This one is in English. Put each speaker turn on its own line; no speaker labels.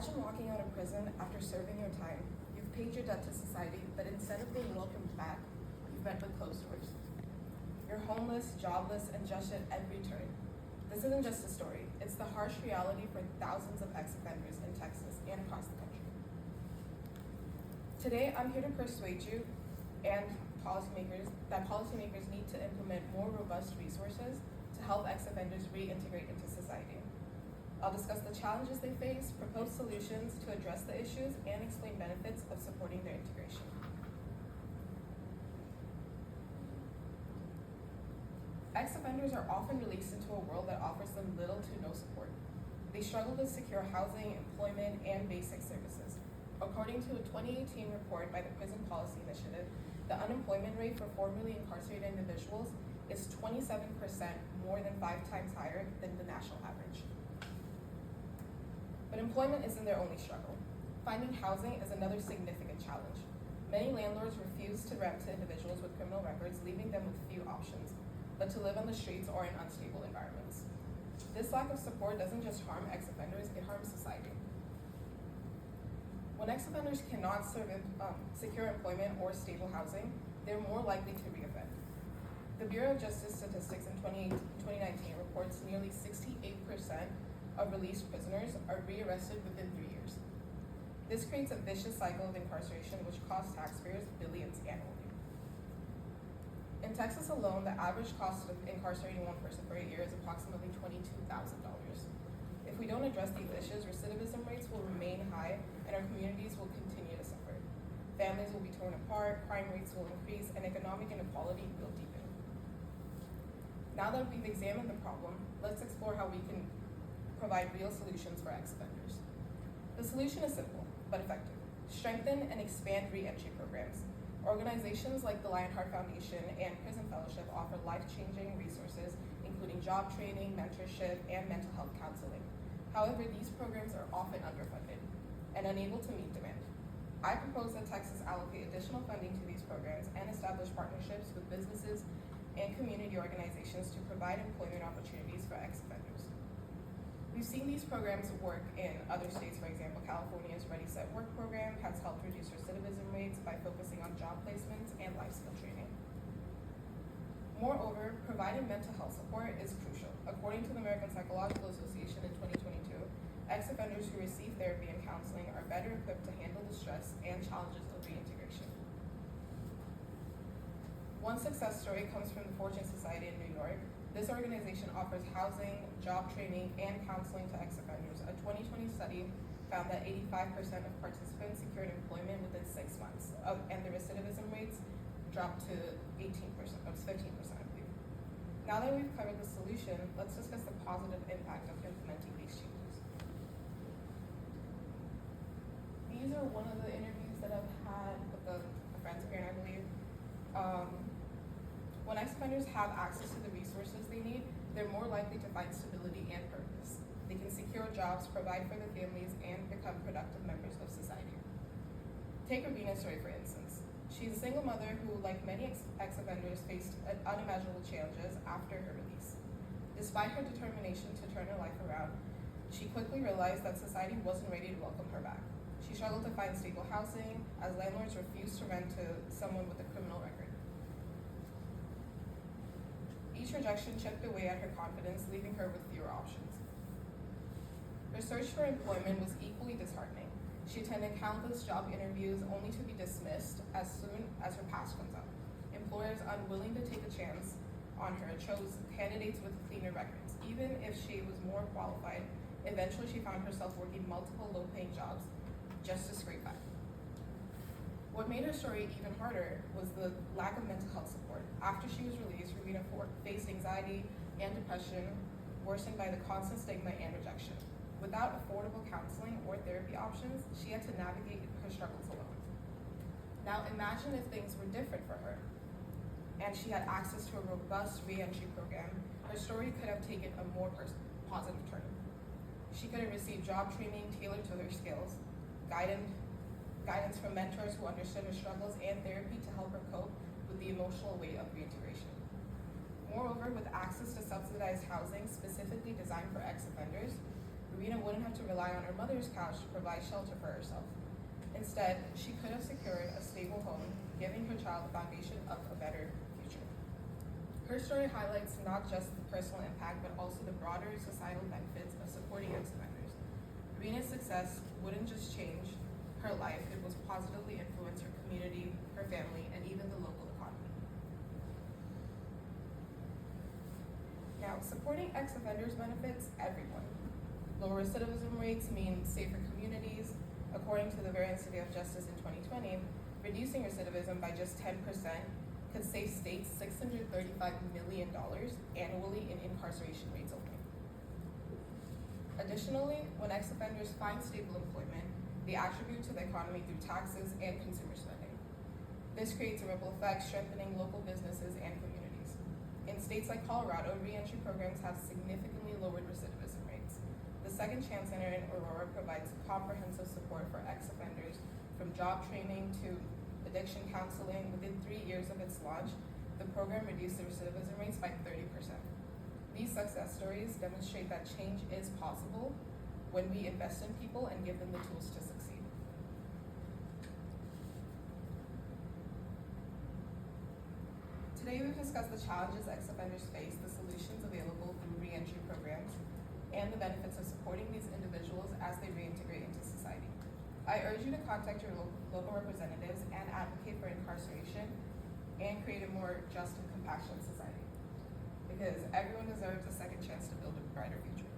Imagine walking out of prison after serving your time. You've paid your debt to society, but instead of being welcomed back, you've met with closed doors. You're homeless, jobless, and judged at every turn. This isn't just a story, it's the harsh reality for thousands of ex-offenders in Texas and across the country. Today, I'm here to persuade you and policymakers need to implement more robust resources to help ex-offenders reintegrate into society. I'll discuss the challenges they face, propose solutions to address the issues, and explain benefits of supporting their integration. Ex-offenders are often released into a world that offers them little to no support. They struggle to secure housing, employment, and basic services. According to a 2018 report by the Prison Policy Initiative, the unemployment rate for formerly incarcerated individuals is 27%, more than 5 times higher than the national average. But employment isn't their only struggle. Finding housing is another significant challenge. Many landlords refuse to rent to individuals with criminal records, leaving them with few options, but to live on the streets or in unstable environments. This lack of support doesn't just harm ex-offenders, it harms society. When ex-offenders cannot secure employment or stable housing, they're more likely to reoffend. The Bureau of Justice Statistics in 2019 reports nearly 68% of released prisoners are rearrested within 3 years. This creates a vicious cycle of incarceration which costs taxpayers billions annually. In Texas alone, the average cost of incarcerating one person for a year is approximately $22,000. If we don't address these issues, recidivism rates will remain high and our communities will continue to suffer. Families will be torn apart, crime rates will increase, and economic inequality will deepen. Now that we've examined the problem, let's explore how we can provide real solutions for ex-offenders. The solution is simple, but effective. Strengthen and expand re-entry programs. Organizations like the Lionheart Foundation and Prison Fellowship offer life-changing resources, including job training, mentorship, and mental health counseling. However, these programs are often underfunded and unable to meet demand. I propose that Texas allocate additional funding to these programs and establish partnerships with businesses and community organizations to provide employment opportunities for ex-offenders. We've seen these programs work in other states. For example, California's Ready, Set, Work program has helped reduce recidivism rates by focusing on job placements and life skill training. Moreover, providing mental health support is crucial. According to the American Psychological Association in 2022, ex-offenders who receive therapy and counseling are better equipped to handle the stress and challenges of reintegration. One success story comes from the Fortune Society in New York. This organization offers housing, job training, and counseling to ex-offenders. A 2020 study found that 85% of participants secured employment within 6 months, and the recidivism rates dropped to 15%, I believe. Now that we've covered the solution, let's discuss the positive impact of implementing these changes. These are one of the interviews that I've had with the friends of mine, I believe. When ex-offenders have access to the resources they need, they're more likely to find stability and purpose. They can secure jobs, provide for their families, and become productive members of society. Take Rubina's story, for instance. She's a single mother who, like many ex-offenders, faced unimaginable challenges after her release. Despite her determination to turn her life around, she quickly realized that society wasn't ready to welcome her back. She struggled to find stable housing as landlords refused to rent to someone with a criminal record. Each rejection chipped away at her confidence, leaving her with fewer options. Her search for employment was equally disheartening. She attended countless job interviews only to be dismissed as soon as her past comes up. Employers unwilling to take a chance on her chose candidates with cleaner records. Even if she was more qualified, eventually she found herself working multiple low-paying jobs just to scrape by. What made her story even harder was the lack of mental health support. After she was released, Rubina faced anxiety and depression, worsened by the constant stigma and rejection. Without affordable counseling or therapy options, she had to navigate her struggles alone. Now imagine if things were different for her, and she had access to a robust re-entry program. Her story could have taken a more positive turn. She could have received job training tailored to her skills, guidance from mentors who understood her struggles, and therapy to help her cope with the emotional weight of reintegration. Moreover, with access to subsidized housing specifically designed for ex-offenders, Rubina wouldn't have to rely on her mother's couch to provide shelter for herself. Instead, she could have secured a stable home, giving her child the foundation of a better future. Her story highlights not just the personal impact, but also the broader societal benefits of supporting ex-offenders. Rubina's success wouldn't just change her life, it was positively influence her community, her family, and even the local economy. Now, supporting ex-offenders benefits everyone. Lower recidivism rates mean safer communities. According to the Variant City of Justice in 2020, reducing recidivism by just 10% could save states $635 million annually in incarceration rates only. Additionally, when ex-offenders find stable employment, they attribute to the economy through taxes and consumer spending. This creates a ripple effect, strengthening local businesses and communities. In states like Colorado, reentry programs have significantly lowered recidivism rates. The Second Chance Center in Aurora provides comprehensive support for ex-offenders, from job training to addiction counseling. Within 3 years of its launch, the program reduced the recidivism rates by 30%. These success stories demonstrate that change is possible when we invest in people and give them the tools to succeed. Today we've discussed the challenges ex-offenders face, the solutions available through reentry programs, and the benefits of supporting these individuals as they reintegrate into society. I urge you to contact your local representatives and advocate for incarceration and create a more just and compassionate society, because everyone deserves a second chance to build a brighter future.